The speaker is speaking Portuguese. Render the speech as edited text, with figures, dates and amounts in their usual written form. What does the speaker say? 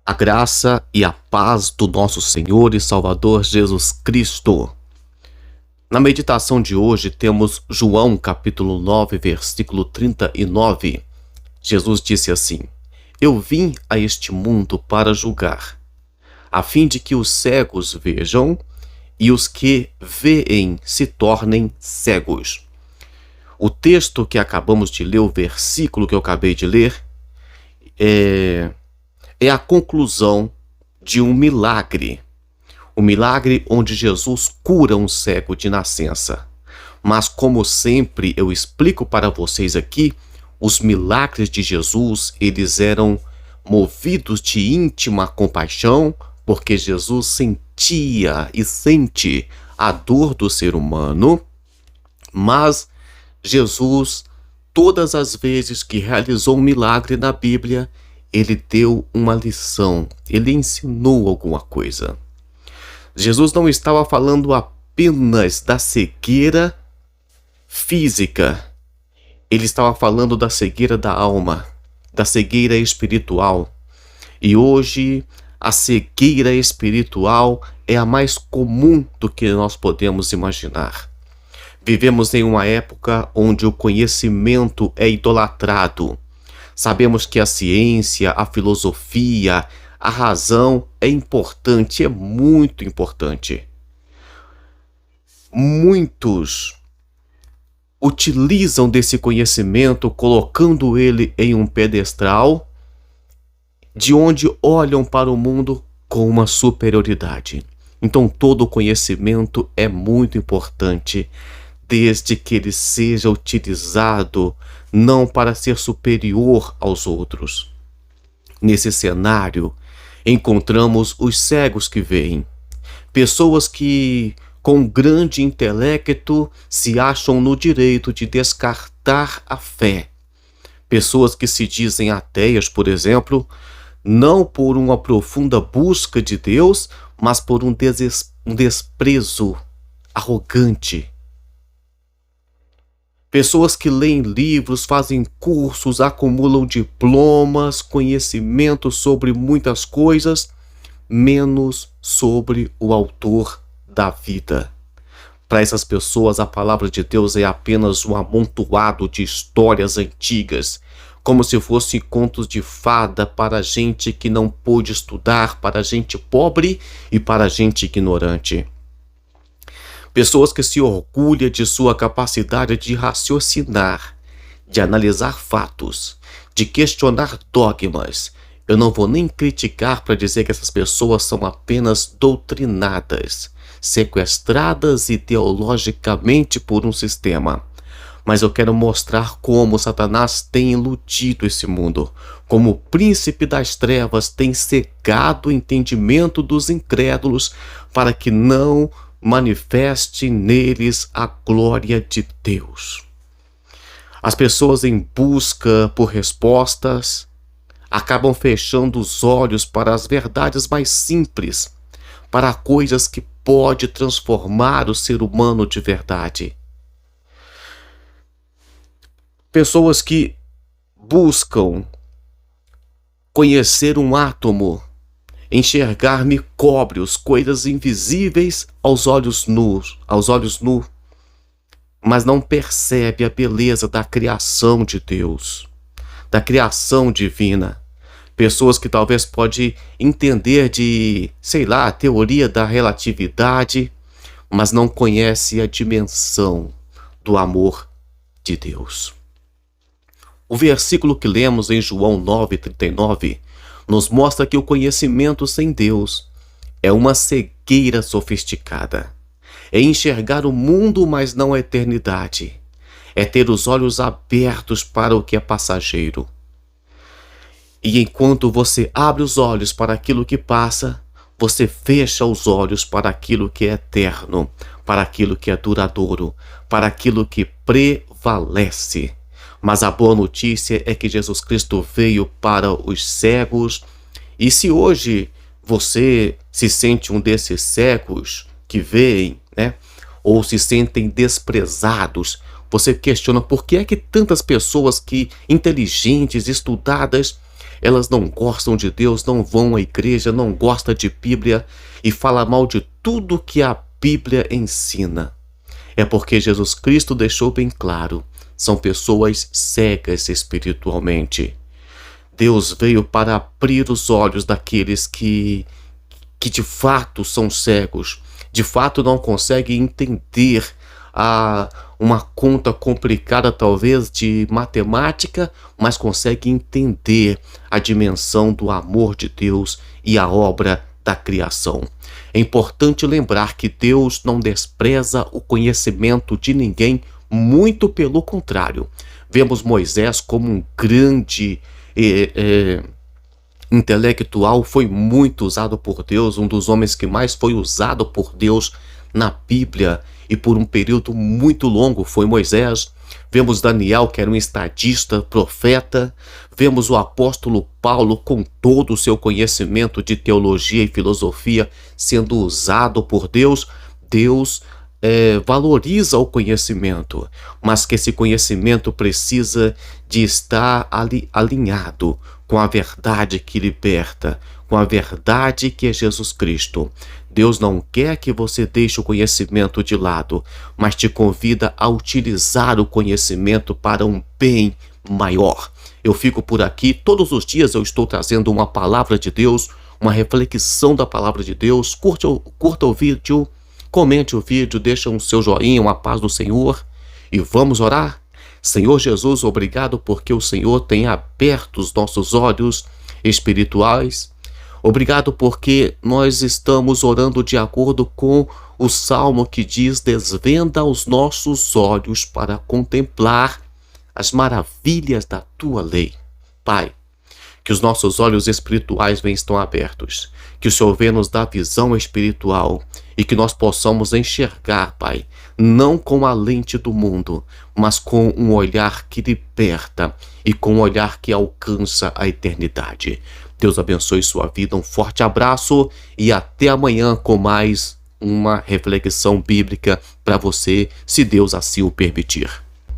A graça e a paz do nosso Senhor e Salvador Jesus Cristo. Na meditação de hoje temos João capítulo 9, versículo 39. Jesus disse assim: Eu vim a este mundo para julgar, a fim de que os cegos vejam e os que veem se tornem cegos. O texto que acabamos de ler, o versículo que eu acabei de ler, é a conclusão de um milagre. Um milagre onde Jesus cura um cego de nascença. Mas como sempre eu explico para vocês aqui, os milagres de Jesus, eles eram movidos de íntima compaixão, porque Jesus sentia e sente a dor do ser humano, mas Jesus, todas as vezes que realizou um milagre na Bíblia, ele deu uma lição, ele ensinou alguma coisa. Jesus não estava falando apenas da cegueira física, ele estava falando da cegueira da alma, da cegueira espiritual. E hoje a cegueira espiritual é a mais comum do que nós podemos imaginar. Vivemos em uma época onde o conhecimento é idolatrado. Sabemos que a ciência, a filosofia, a razão é importante, é muito importante. Muitos utilizam desse conhecimento colocando ele em um pedestal, de onde olham para o mundo com uma superioridade. Então todo conhecimento é muito importante, desde que ele seja utilizado não para ser superior aos outros. Nesse cenário, encontramos os cegos que veem, pessoas que, com grande intelecto, se acham no direito de descartar a fé. Pessoas que se dizem ateias, por exemplo, não por uma profunda busca de Deus, mas por um desprezo arrogante. Pessoas que leem livros, fazem cursos, acumulam diplomas, conhecimento sobre muitas coisas, menos sobre o autor da vida. Para essas pessoas, a palavra de Deus é apenas um amontoado de histórias antigas, como se fossem contos de fada para gente que não pôde estudar, para gente pobre e para gente ignorante. Pessoas que se orgulham de sua capacidade de raciocinar, de analisar fatos, de questionar dogmas. Eu não vou nem criticar para dizer que essas pessoas são apenas doutrinadas, sequestradas ideologicamente por um sistema. Mas eu quero mostrar como Satanás tem iludido esse mundo, como o príncipe das trevas tem cegado o entendimento dos incrédulos para que não manifeste neles a glória de Deus. As pessoas em busca por respostas acabam fechando os olhos para as verdades mais simples, para coisas que pode transformar o ser humano de verdade. Pessoas que buscam conhecer um átomo, enxergar micróbios, coisas invisíveis aos olhos nus, mas não percebe a beleza da criação de Deus, da criação divina. Pessoas que talvez podem entender de, a teoria da relatividade, mas não conhecem a dimensão do amor de Deus. O versículo que lemos em João 9:39 nos mostra que o conhecimento sem Deus é uma cegueira sofisticada. É enxergar o mundo, mas não a eternidade. É ter os olhos abertos para o que é passageiro. E enquanto você abre os olhos para aquilo que passa, você fecha os olhos para aquilo que é eterno, para aquilo que é duradouro, para aquilo que prevalece. Mas a boa notícia é que Jesus Cristo veio para os cegos. E se hoje você se sente um desses cegos que veem, ou se sentem desprezados, você questiona por que é que tantas pessoas inteligentes, estudadas, elas não gostam de Deus, não vão à igreja, não gostam de Bíblia e falam mal de tudo que a Bíblia ensina. É porque Jesus Cristo deixou bem claro, são pessoas cegas espiritualmente. Deus veio para abrir os olhos daqueles que de fato são cegos, de fato não conseguem entender uma conta complicada talvez de matemática, mas conseguem entender a dimensão do amor de Deus e a obra da criação. É importante lembrar que Deus não despreza o conhecimento de ninguém, muito pelo contrário. Vemos Moisés como um grande intelectual, foi muito usado por Deus, um dos homens que mais foi usado por Deus na Bíblia, e por um período muito longo foi Moisés. Vemos Daniel, que era um estadista, profeta. Vemos o apóstolo Paulo, com todo o seu conhecimento de teologia e filosofia, sendo usado por Deus. Deus valoriza o conhecimento, mas que esse conhecimento precisa de estar alinhado com a verdade que liberta, com a verdade que é Jesus Cristo. Deus não quer que você deixe o conhecimento de lado, mas te convida a utilizar o conhecimento para um bem maior. Eu fico por aqui, todos os dias eu estou trazendo uma palavra de Deus, uma reflexão da palavra de Deus. Curta o vídeo, comente o vídeo, deixa um seu joinha, uma paz do Senhor e vamos orar. Senhor Jesus, obrigado porque o Senhor tem aberto os nossos olhos espirituais. Obrigado porque nós estamos orando de acordo com o Salmo que diz: desvenda os nossos olhos para contemplar as maravilhas da tua lei. Pai, que os nossos olhos espirituais estão abertos, que o Senhor venha nos dar visão espiritual e que nós possamos enxergar, Pai, não com a lente do mundo, mas com um olhar que liberta e com um olhar que alcança a eternidade. Deus abençoe sua vida, um forte abraço e até amanhã com mais uma reflexão bíblica para você, se Deus assim o permitir.